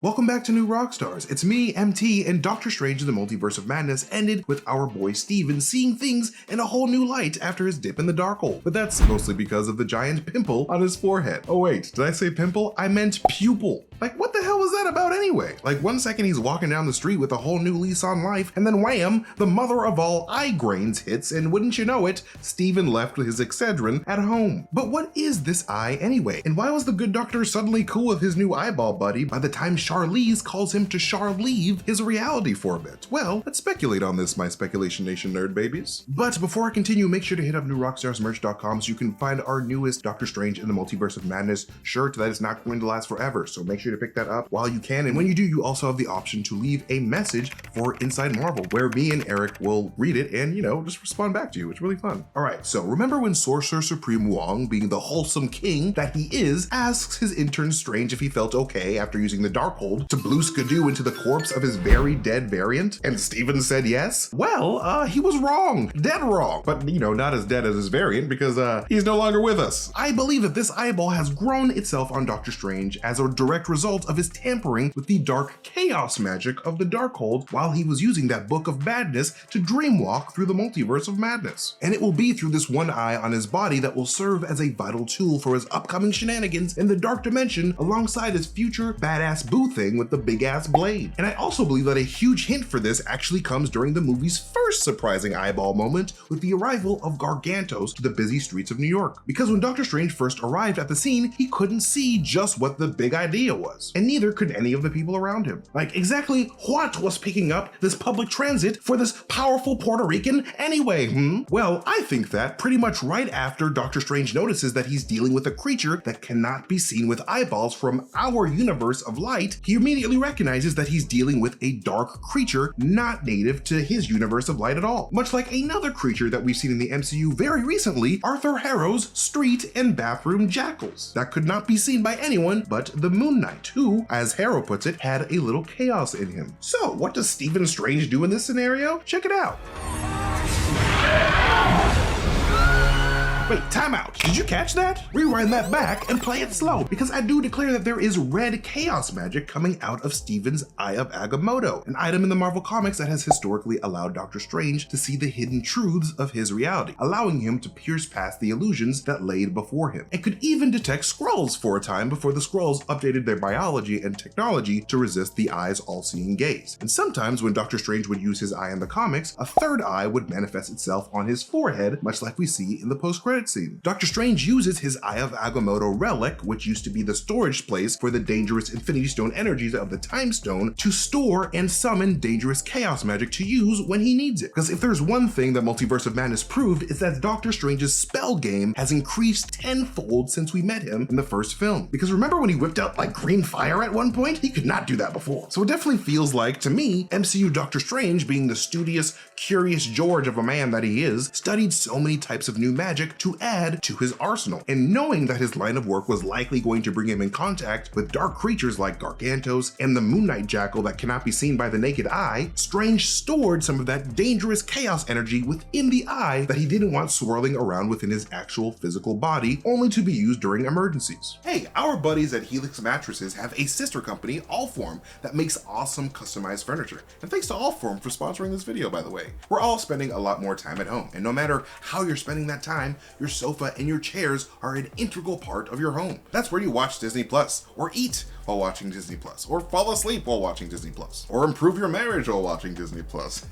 Welcome back to New Rockstars. It's me, MT, and Doctor Strange in the Multiverse of Madness ended with our boy Steven seeing things in a whole new light after his dip in the Darkhold. But that's mostly because of the giant pimple on his forehead. Oh wait, did I say pimple? I meant pupil. Like, what the hell was that about anyway? Like, one second he's walking down the street with a whole new lease on life, and then wham, the mother of all eye grains hits, and wouldn't you know it, Steven left with his Excedrin at home. But what is this eye anyway? And why was the good doctor suddenly cool with his new eyeball buddy by the time Charlize calls him to leave his reality for a bit? Well, let's speculate on this, my Speculation Nation nerd babies. But before I continue, make sure to hit up newrockstarsmerch.com so you can find our newest Doctor Strange in the Multiverse of Madness shirt that is not going to last forever, so make sure to pick that up while you can. And when you do, you also have the option to leave a message for Inside Marvel, where me and Erik will read it and, just respond back to you. It's really fun. All right, so remember when Sorcerer Supreme Wang, being the wholesome king that he is, asks his intern Strange if he felt okay after using the Darkhold to blue skidoo into the corpse of his very dead variant? And Steven said yes? Well, he was wrong. Dead wrong. But, not as dead as his variant because he's no longer with us. I believe that this eyeball has grown itself on Doctor Strange as a direct result of his tampering with the dark chaos magic of the Darkhold while he was using that book of madness to dreamwalk through the multiverse of madness. And it will be through this one eye on his body that will serve as a vital tool for his upcoming shenanigans in the dark dimension alongside his future badass boo thing with the big ass blade. And I also believe that a huge hint for this actually comes during the movie's first surprising eyeball moment with the arrival of Gargantos to the busy streets of New York. Because when Doctor Strange first arrived at the scene, he couldn't see just what the big idea was, and neither could any of the people around him. Like, exactly what was picking up this public transit for this powerful Puerto Rican anyway, Well, I think that pretty much right after Doctor Strange notices that he's dealing with a creature that cannot be seen with eyeballs from our universe of light, he immediately recognizes that he's dealing with a dark creature not native to his universe of light at all. Much like another creature that we've seen in the MCU very recently, Arthur Harrow's street and bathroom jackals that could not be seen by anyone but the Moon Knight, who, as Harrow puts it, had a little chaos in him. So what does Stephen Strange do in this scenario? Check it out. Wait, time out. Did you catch that? Rewind that back and play it slow, because I do declare that there is red chaos magic coming out of Stephen's Eye of Agamotto, an item in the Marvel Comics that has historically allowed Doctor Strange to see the hidden truths of his reality, allowing him to pierce past the illusions that laid before him, and could even detect Skrulls for a time before the Skrulls updated their biology and technology to resist the eye's all-seeing gaze. And sometimes when Doctor Strange would use his eye in the comics, a third eye would manifest itself on his forehead, much like we see in the post-credits scene. Doctor Strange uses his Eye of Agamotto relic, which used to be the storage place for the dangerous Infinity Stone energies of the Time Stone, to store and summon dangerous chaos magic to use when he needs it. Because if there's one thing that Multiverse of Madness proved, is that Doctor Strange's spell game has increased tenfold since we met him in the first film. Because remember when he whipped out like green fire at one point? He could not do that before. So it definitely feels like, to me, MCU Doctor Strange, being the studious, curious George of a man that he is, studied so many types of new magic to add to his arsenal. And knowing that his line of work was likely going to bring him in contact with dark creatures like Gargantos and the Moon Knight jackal that cannot be seen by the naked eye, Strange stored some of that dangerous chaos energy within the eye that he didn't want swirling around within his actual physical body, only to be used during emergencies. Hey, our buddies at Helix Mattresses have a sister company, Allform, that makes awesome customized furniture. And thanks to Allform for sponsoring this video, by the way. We're all spending a lot more time at home, and no matter how you're spending that time, your sofa and your chairs are an integral part of your home. That's where you watch Disney Plus, or eat while watching Disney Plus, or fall asleep while watching Disney Plus, or improve your marriage while watching Disney Plus.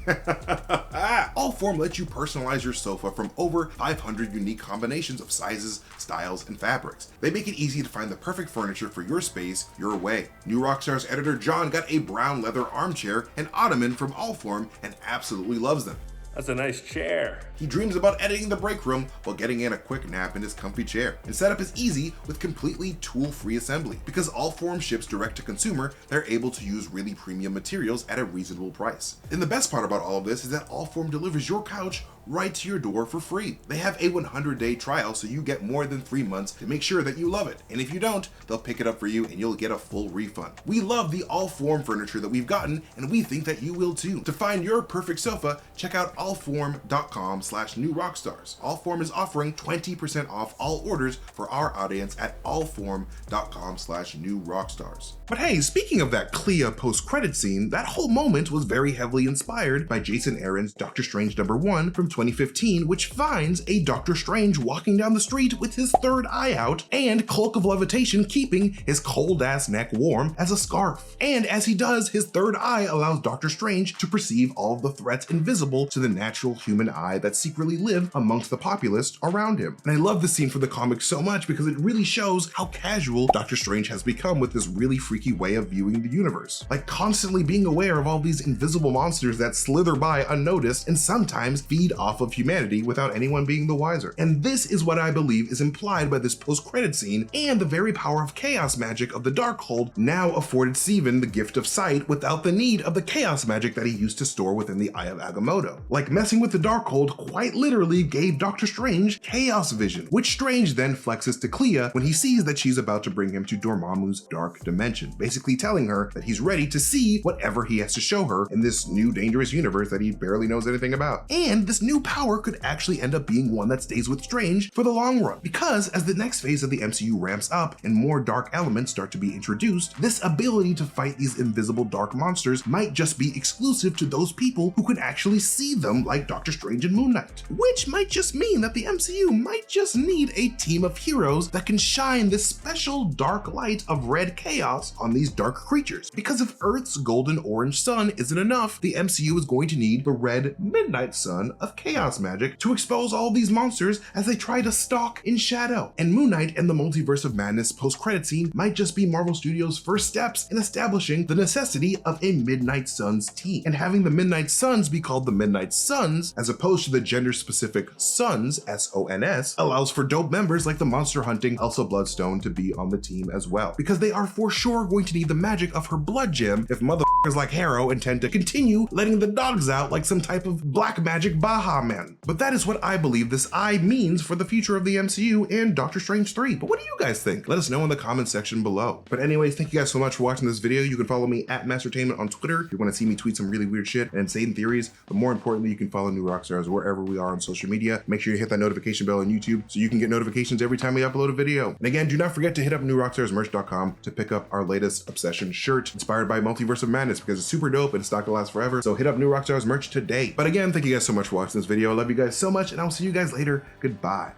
Allform lets you personalize your sofa from over 500 unique combinations of sizes, styles, and fabrics. They make it easy to find the perfect furniture for your space, your way. New Rockstars editor John got a brown leather armchair and ottoman from Allform and absolutely loves them. That's a nice chair. He dreams about editing the break room while getting in a quick nap in his comfy chair. And setup is easy with completely tool-free assembly. Because Allform ships direct to consumer, they're able to use really premium materials at a reasonable price. And the best part about all of this is that Allform delivers your couch right to your door for free. They have a 100-day trial, so you get more than 3 months to make sure that you love it. And if you don't, they'll pick it up for you and you'll get a full refund. We love the Allform furniture that we've gotten, and we think that you will too. To find your perfect sofa, check out allform.com/newrockstars. Allform is offering 20% off all orders for our audience at allform.com/newrockstars. But hey, speaking of that Clea post-credit scene, that whole moment was very heavily inspired by Jason Aaron's Doctor Strange #1 from 2015, which finds a Doctor Strange walking down the street with his third eye out and Cloak of Levitation keeping his cold-ass neck warm as a scarf. And as he does, his third eye allows Doctor Strange to perceive all of the threats invisible to the natural human eye that secretly live amongst the populace around him. And I love this scene from the comics so much because it really shows how casual Doctor Strange has become with this really freaky way of viewing the universe. Like constantly being aware of all these invisible monsters that slither by unnoticed and sometimes feed off of humanity without anyone being the wiser. And this is what I believe is implied by this post-credit scene and the very power of chaos magic of the Darkhold now afforded Steven the gift of sight without the need of the chaos magic that he used to store within the Eye of Agamotto. Like messing with the Darkhold quite literally gave Doctor Strange chaos vision, which Strange then flexes to Clea when he sees that she's about to bring him to Dormammu's dark dimension, basically telling her that he's ready to see whatever he has to show her in this new dangerous universe that he barely knows anything about. And this new power could actually end up being one that stays with Strange for the long run, because as the next phase of the MCU ramps up and more dark elements start to be introduced, this ability to fight these invisible dark monsters might just be exclusive to those people who can actually see them, like Doctor Strange and Moon Knight, which might just mean that the MCU might just need a team of heroes that can shine this special dark light of red chaos on these dark creatures. Because if Earth's golden orange sun isn't enough, the MCU is going to need the red midnight sun of chaos magic to expose all these monsters as they try to stalk in shadow. And Moon Knight and the Multiverse of Madness post-credit scene might just be Marvel Studios' first steps in establishing the necessity of a Midnight Suns team. And having the Midnight Suns be called the Midnight Suns as opposed to the gender-specific Sons, S-O-N-S, allows for dope members like the monster hunting Elsa Bloodstone to be on the team as well, because they are for sure going to need the magic of her blood gem if motherfuckers like Harrow intend to continue letting the dogs out like some type of black magic Baha man. But that is what I believe this eye means for the future of the MCU and Doctor Strange 3. But what do you guys think? Let us know in the comment section below. But anyways, thank you guys so much for watching this video. You can follow me at MasterTainment on Twitter if you want to see me tweet some really weird shit and insane theories. But more importantly, you can follow New Rockstars wherever we are on social media. Make sure you hit that notification bell on YouTube so you can get notifications every time we upload a video. And again, do not forget to hit up newrockstarsmerch.com to pick up our latest Obsession shirt inspired by Multiverse of Madness because it's super dope and it's not gonna last forever. So hit up New Rockstars merch today. But again, thank you guys so much for watching this video. I love you guys so much and I'll see you guys later. Goodbye.